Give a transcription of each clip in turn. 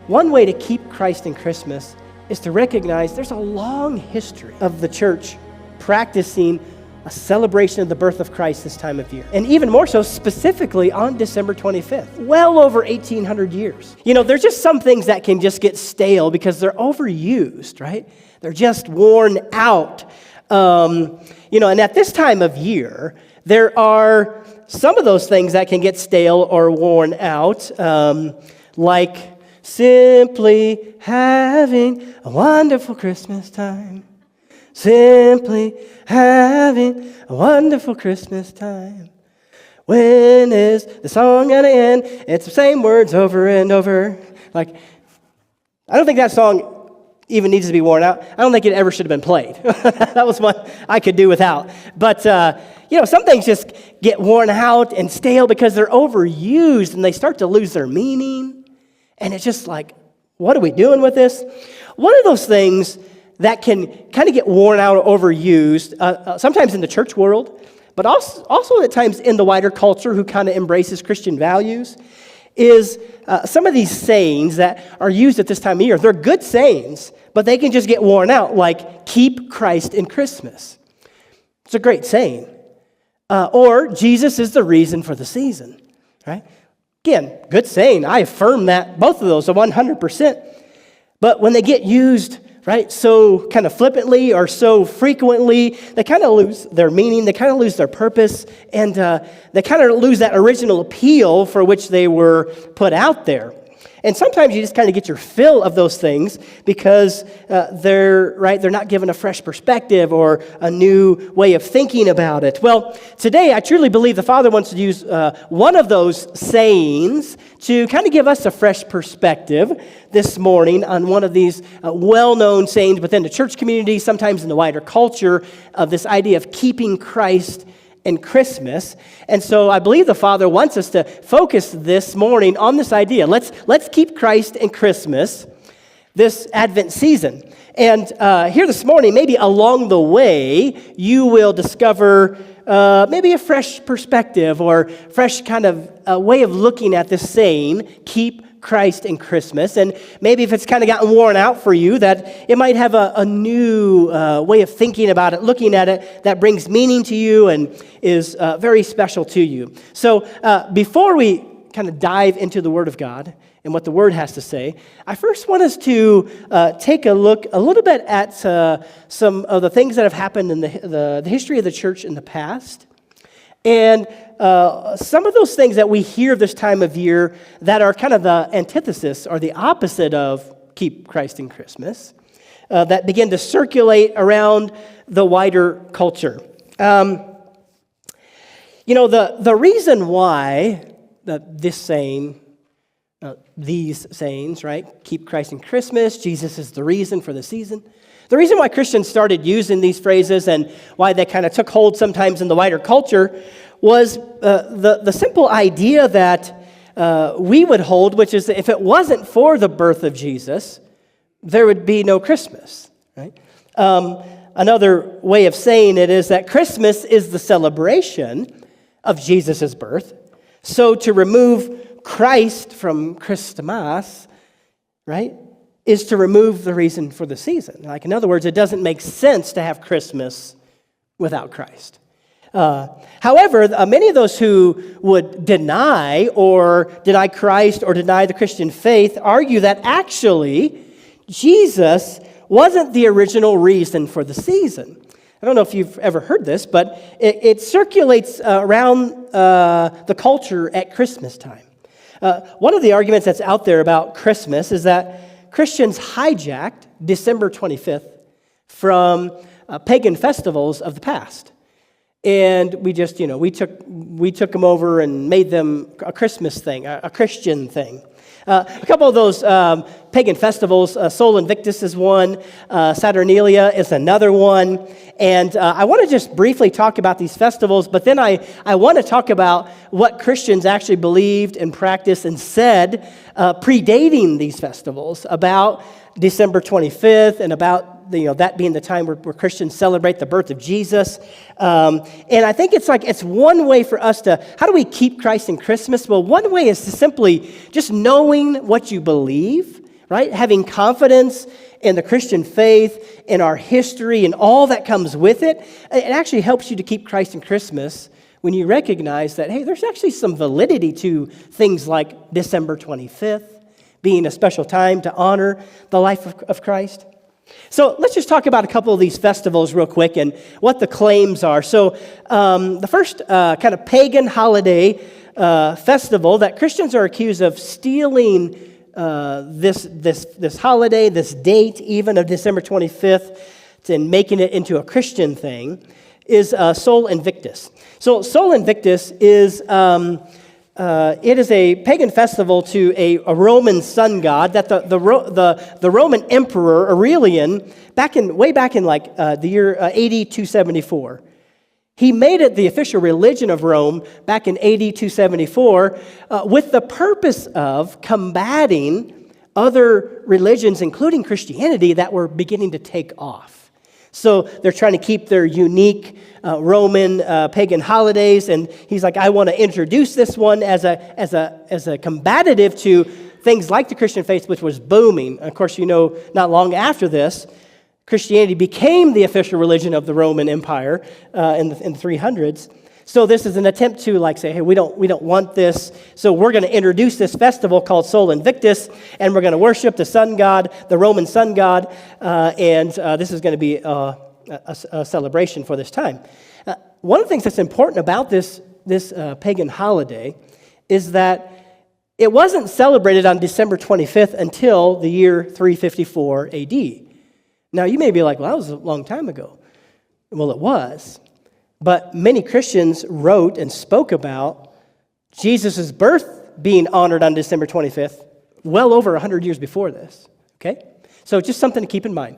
One way to keep Christ in Christmas is to recognize there's a long history of the church practicing a celebration of the birth of Christ this time of year. And even more so, specifically on December 25th, well over 1,800 years. There's just some things that can just get stale because they're overused, right? They're just worn out. And at this time of year, there are some of those things that can get stale or worn out, like simply having a wonderful Christmas time. Simply having a wonderful Christmas time. When is the song gonna end? It's the same words over and over. I don't think that song even needs to be worn out. I don't think it ever should have been played. That was one I could do without. But, some things just get worn out and stale because they're overused and they start to lose their meaning. And it's just like, what are we doing with this? One of those things that can kind of get worn out or overused, sometimes in the church world, but also at times in the wider culture who kind of embraces Christian values, is some of these sayings that are used at this time of year. They're good sayings, but they can just get worn out, like, keep Christ in Christmas. It's a great saying. Or, Jesus is the reason for the season, right? Again, good saying. I affirm that, both of those, 100%. But when they get used, right, so kind of flippantly or so frequently, they kind of lose their meaning, they kind of lose their purpose, and they kind of lose that original appeal for which they were put out there. And sometimes you just kind of get your fill of those things because they're not given a fresh perspective or a new way of thinking about it. Well, today I truly believe the Father wants to use one of those sayings to kind of give us a fresh perspective this morning on one of these well-known sayings within the church community, sometimes in the wider culture, of this idea of keeping Christ in Christmas. And so I believe the Father wants us to focus this morning on this idea. Let's keep Christ in Christmas this Advent season. And here this morning, maybe along the way, you will discover maybe a fresh perspective or fresh kind of way of looking at this saying, keep Christ in Christmas. And maybe if it's kind of gotten worn out for you, that it might have a new way of thinking about it, looking at it, that brings meaning to you and is very special to you. So before we kind of dive into the Word of God and what the Word has to say, I first want us to take a look a little bit at some of the things that have happened in the history of the church in the past. And some of those things that we hear this time of year that are kind of the antithesis or the opposite of keep Christ in Christmas, that begin to circulate around the wider culture. The reason why this saying, these sayings, right, keep Christ in Christmas, Jesus is the reason for the season. The reason why Christians started using these phrases and why they kind of took hold sometimes in the wider culture was the simple idea that we would hold, which is that if it wasn't for the birth of Jesus, there would be no Christmas, right? Another way of saying it is that Christmas is the celebration of Jesus' birth. So to remove Christ from Christmas, right, is to remove the reason for the season. Like, in other words, it doesn't make sense to have Christmas without Christ. However, many of those who would deny Christ or deny the Christian faith argue that actually Jesus wasn't the original reason for the season. I don't know if you've ever heard this, but it circulates around the culture at Christmas time. One of the arguments that's out there about Christmas is that Christians hijacked December 25th from pagan festivals of the past. And we just, we took them over and made them a Christmas thing, a Christian thing. A couple of those pagan festivals, Sol Invictus is one, Saturnalia is another one. And I want to just briefly talk about these festivals, but then I want to talk about what Christians actually believed and practiced and said predating these festivals about December 25th and about that being the time where Christians celebrate the birth of Jesus. And I think it's one way for us to, how do we keep Christ in Christmas? Well, one way is to simply just knowing what you believe, right? Having confidence in the Christian faith, in our history, and all that comes with it. It actually helps you to keep Christ in Christmas when you recognize that, hey, there's actually some validity to things like December 25th being a special time to honor the life of Christ. So let's just talk about a couple of these festivals real quick and what the claims are. So the first kind of pagan holiday festival that Christians are accused of stealing this holiday, this date even of December 25th, and making it into a Christian thing is Sol Invictus. So Sol Invictus is it is a pagan festival to a Roman sun god that the Roman emperor Aurelian way back in like the year AD 274. He made it the official religion of Rome back in AD 274 with the purpose of combating other religions, including Christianity, that were beginning to take off. So they're trying to keep their unique Roman pagan holidays, and he's like, I want to introduce this one as a combative to things like the Christian faith, which was booming. Of course, you know, not long after this, Christianity became the official religion of the Roman Empire in the 300s. So this is an attempt to like say, hey, we don't want this. So we're going to introduce this festival called Sol Invictus, and we're going to worship the sun god, the Roman sun god, and this is going to be a celebration for this time. One of the things that's important about this pagan holiday is that it wasn't celebrated on December 25th until the year 354 AD. Now, you may be like, well, that was a long time ago. Well, it was. But many Christians wrote and spoke about Jesus' birth being honored on December 25th well over 100 years before this, okay? So just something to keep in mind.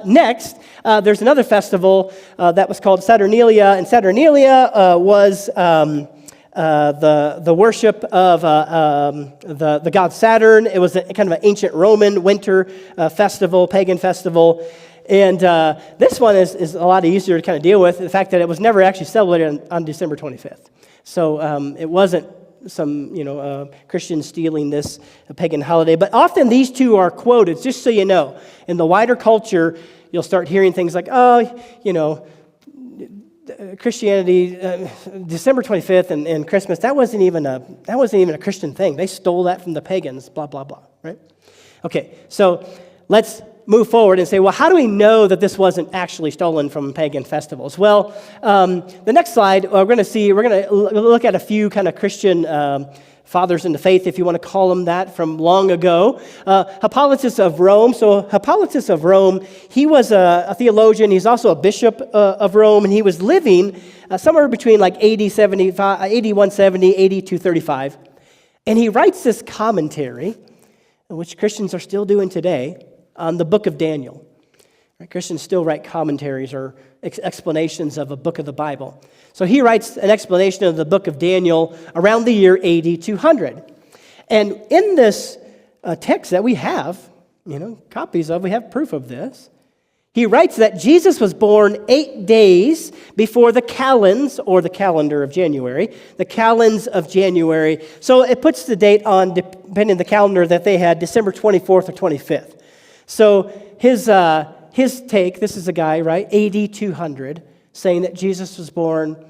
Next, there's another festival that was called Saturnalia, and Saturnalia was the worship of the god Saturn. It was kind of an ancient Roman winter festival, pagan festival. And this one is a lot easier to kind of deal with, the fact that it was never actually celebrated on December 25th. So it wasn't some, Christians stealing this pagan holiday. But often these two are quoted, just so you know. In the wider culture, you'll start hearing things like, Christianity, December 25th and Christmas, that wasn't even a Christian thing. They stole that from the pagans, blah, blah, blah, right? Okay, so let's move forward and say, well, how do we know that this wasn't actually stolen from pagan festivals? Well, the next slide, we're going to look at a few kind of Christian fathers in the faith, if you want to call them that, from long ago. Hippolytus of Rome. So Hippolytus of Rome, he was a theologian. He's also a bishop of Rome, and he was living somewhere between like AD 170, AD 235. And he writes this commentary, which Christians are still doing today, on the book of Daniel. Right? Christians still write commentaries or explanations of a book of the Bible. So he writes an explanation of the book of Daniel around the year AD 200. And in this text that we have, copies of, we have proof of this, he writes that Jesus was born 8 days before the calends, or the calendar of January, the calends of January. So it puts the date on, depending on the calendar that they had, December 24th or 25th. So his take, this is a guy, right, AD 200, saying that Jesus was born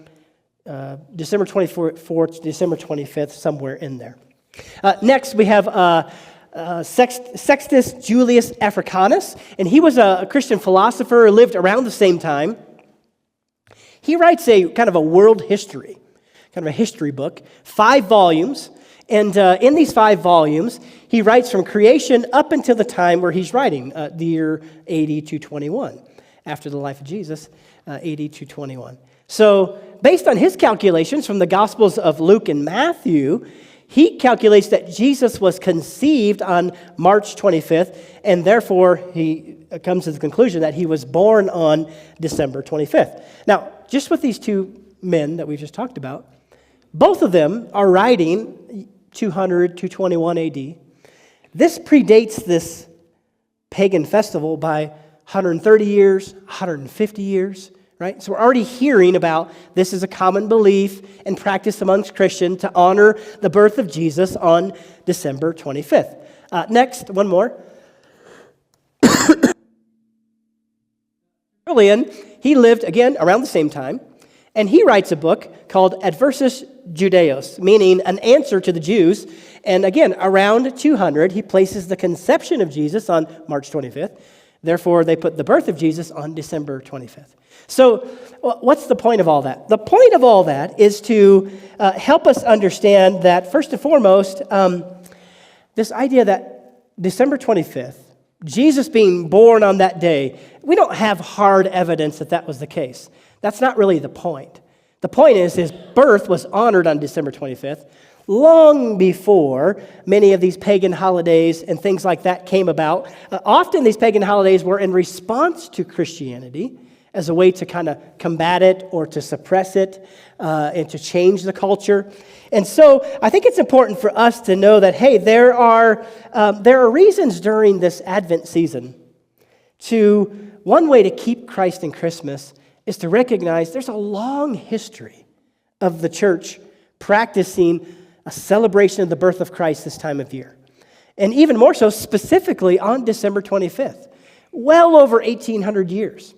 December 24th to December 25th, somewhere in there. Next, we have Sextus Julius Africanus, and he was a Christian philosopher who lived around the same time. He writes a kind of a world history, kind of a history book, 5 volumes. And in these 5 volumes, he writes from creation up until the time where he's writing, the year AD 221, after the life of Jesus, AD 221. So based on his calculations from the Gospels of Luke and Matthew, he calculates that Jesus was conceived on March 25th, and therefore he comes to the conclusion that he was born on December 25th. Now, just with these 2 men that we just talked about, both of them are writing 200, 221 AD. This predates this pagan festival by 130 years, 150 years, right? So we're already hearing about this is a common belief and practice amongst Christians to honor the birth of Jesus on December 25th. Next, one more. Tertullian, he lived, again, around the same time, and he writes a book called Adversus Judaeos, meaning an answer to the Jews. And again, around 200, he places the conception of Jesus on March 25th. Therefore, they put the birth of Jesus on December 25th. So what's the point of all that? The point of all that is to help us understand that, first and foremost, this idea that December 25th, Jesus being born on that day, we don't have hard evidence that that was the case. That's not really the point. The point is his birth was honored on December 25th, long before many of these pagan holidays and things like that came about. Often these pagan holidays were in response to Christianity as a way to kind of combat it or to suppress it and to change the culture. And so I think it's important for us to know that, hey, there are reasons during this Advent season one way to keep Christ in Christmas is to recognize there's a long history of the church practicing a celebration of the birth of Christ this time of year. And even more so, specifically on December 25th, well over 1,800 years.